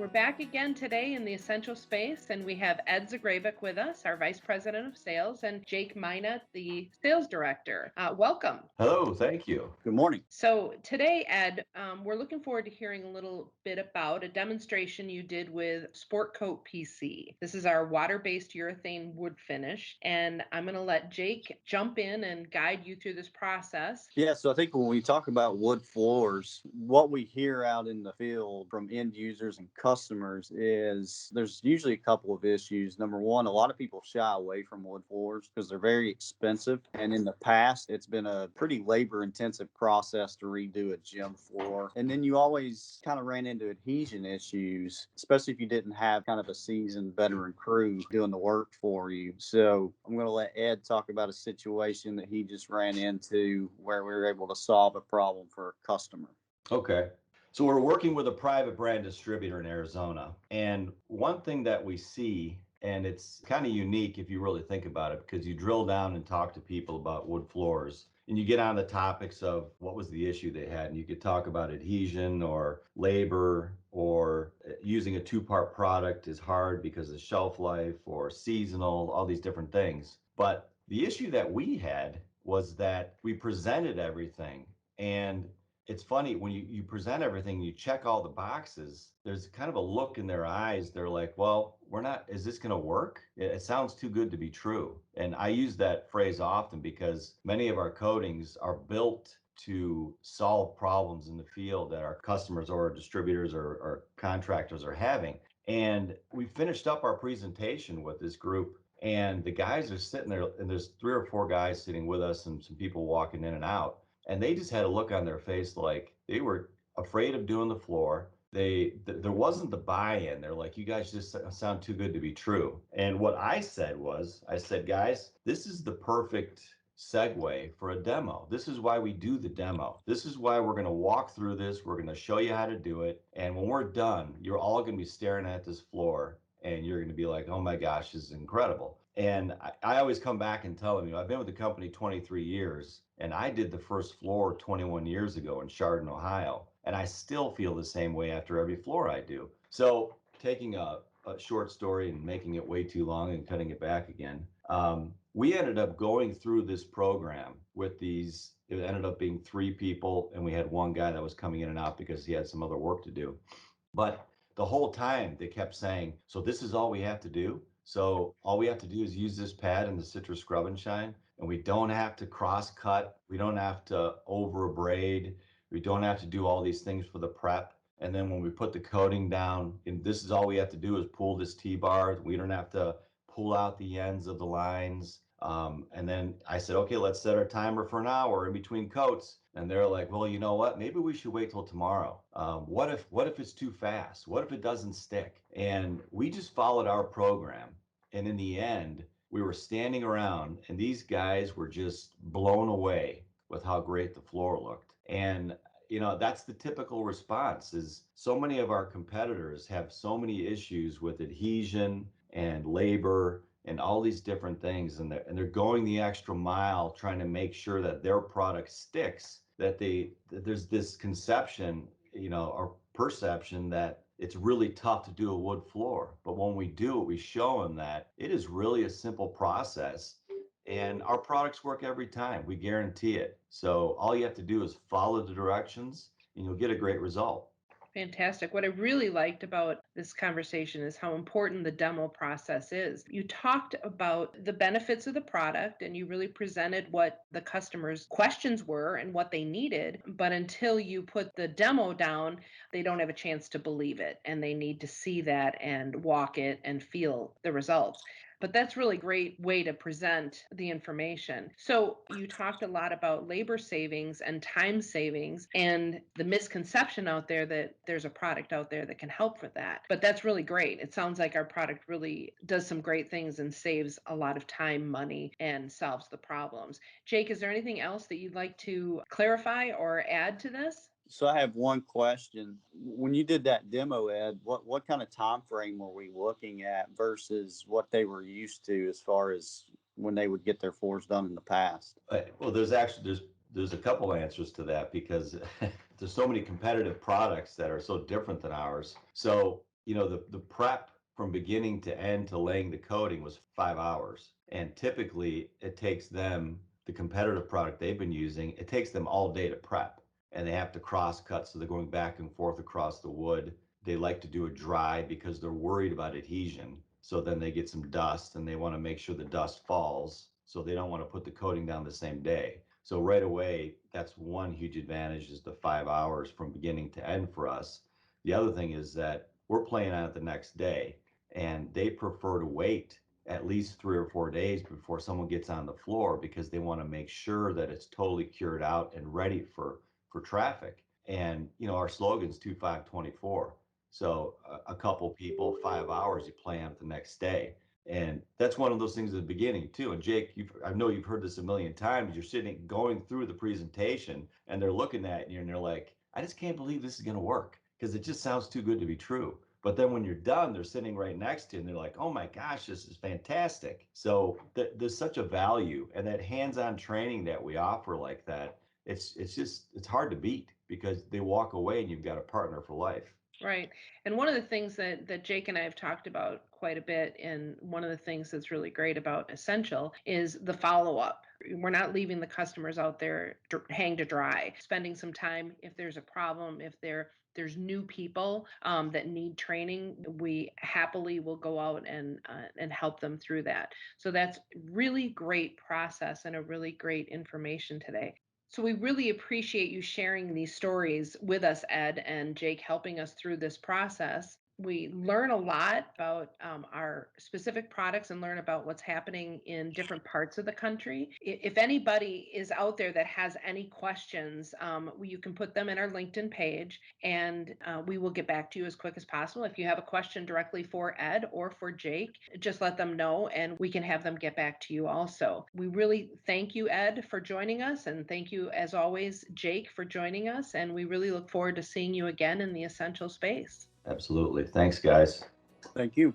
We're back again today in the Essential Space, and we have Ed Zagravic with us, our Vice President of Sales, and Jake Minot, the Sales Director. Welcome. Hello, thank you. Good morning. So today, Ed, we're looking forward to hearing a little bit about a demonstration you did with Sport Coat PC. This is our water-based urethane wood finish, and I'm going to let Jake jump in and guide you through this process. Yeah, so I think when we talk about wood floors, what we hear out in the field from end users and customers is there's usually a couple of issues. Number one, a lot of people shy away from wood floors because they're very expensive. And in the past, it's been a pretty labor intensive process to redo a gym floor. And then you always kind of ran into adhesion issues, especially if you didn't have kind of a seasoned veteran crew doing the work for you. So I'm going to let Ed talk about a situation that he just ran into where we were able to solve a problem for a customer. Okay. So we're working with a private brand distributor in Arizona. And one thing that we see, and it's kind of unique if you really think about it, because you drill down and talk to people about wood floors and you get on the topics of what was the issue they had. And you could talk about adhesion or labor or using a two-part product is hard because of shelf life or seasonal, all these different things. But the issue that we had was that we presented everything, and it's funny when you present everything, you check all the boxes, there's kind of a look in their eyes. They're like, well, we're not, is this going to work? It sounds too good to be true. And I use that phrase often because many of our coatings are built to solve problems in the field that our customers or distributors or contractors are having. And we finished up our presentation with this group, and the guys are sitting there, and there's 3 or 4 guys sitting with us and some people walking in and out, and they just had a look on their face like they were afraid of doing the floor. There wasn't the buy-in. They're like, you guys just sound too good to be true. And what I said was, I said, guys, this is the perfect segue for a demo. This is why we do the demo. This is why we're going to walk through this. We're going to show you how to do it. And when we're done, you're all going to be staring at this floor and you're going to be like, oh my gosh, this is incredible. And I always come back and tell them, I've been with the company 23 years, and I did the first floor 21 years ago in Chardon, Ohio. And I still feel the same way after every floor I do. So taking a short story and making it way too long and cutting it back again, we ended up going through this program with these. It ended up being 3 people, and we had one guy that was coming in and out because he had some other work to do. But the whole time they kept saying, so this is all we have to do. So all we have to do is use this pad and the citrus scrub and shine, and we don't have to cross cut. We don't have to over abrade. We don't have to do all these things for the prep. And then when we put the coating down, and this is all we have to do is pull this T-bar. We don't have to pull out the ends of the lines. And then I said, okay, let's set our timer for an hour in between coats. And they're like, well, you know what? Maybe we should wait till tomorrow. What if it's too fast? What if it doesn't stick? And we just followed our program. And in the end, we were standing around, and these guys were just blown away with how great the floor looked. And that's the typical response. Is so many of our competitors have so many issues with adhesion and labor and all these different things, and they're going the extra mile trying to make sure that their product sticks, that there's this conception, or perception that it's really tough to do a wood floor. But when we do it, we show them that it is really a simple process, and our products work every time. We guarantee it. So all you have to do is follow the directions and you'll get a great result. Fantastic. What I really liked about this conversation is how important the demo process is. You talked about the benefits of the product and you really presented what the customer's questions were and what they needed. But until you put the demo down, they don't have a chance to believe it and they need to see that and walk it and feel the results. But that's really great way to present the information. So you talked a lot about labor savings and time savings and the misconception out there that there's a product out there that can help with that. But that's really great. It sounds like our product really does some great things and saves a lot of time, money, and solves the problems. Jake, is there anything else that you'd like to clarify or add to this? So I have one question. When you did that demo, Ed, what kind of time frame were we looking at versus what they were used to as far as when they would get their floors done in the past? Well, there's a couple answers to that because there's so many competitive products that are so different than ours. So the prep from beginning to end to laying the coating was 5 hours. And typically it takes them, the competitive product they've been using, it takes them all day to prep. And they have to cross cut. So they're going back and forth across the wood. They like to do it dry because they're worried about adhesion. So then they get some dust and they want to make sure the dust falls. So they don't want to put the coating down the same day. So right away, that's one huge advantage is the 5 hours from beginning to end for us. The other thing is that we're playing on it the next day, and they prefer to wait at least 3 or 4 days before someone gets on the floor because they want to make sure that it's totally cured out and ready for traffic. And our slogan's 2524. So a couple people, 5 hours, you play on it the next day. And that's one of those things at the beginning too. And Jake, I know you've heard this a million times. You're sitting going through the presentation and they're looking at you and they're like, I just can't believe this is going to work because it just sounds too good to be true. But then when you're done, they're sitting right next to you and they're like, oh my gosh, this is fantastic. So there's such a value, and that hands-on training that we offer like that, it's hard to beat because they walk away and you've got a partner for life. Right. And one of the things that Jake and I have talked about quite a bit, and one of the things that's really great about Essential is the follow up. We're not leaving the customers out there hang to dry, spending some time if there's a problem, if there's new people that need training, we happily will go out and help them through that. So that's really great process and a really great information today. So we really appreciate you sharing these stories with us, Ed and Jake, helping us through this process. We learn a lot about our specific products and learn about what's happening in different parts of the country. If anybody is out there that has any questions, you can put them in our LinkedIn page and we will get back to you as quick as possible. If you have a question directly for Ed or for Jake, just let them know and we can have them get back to you also. We really thank you, Ed, for joining us. And thank you, as always, Jake, for joining us. And we really look forward to seeing you again in the Essential space. Absolutely. Thanks, guys. Thank you.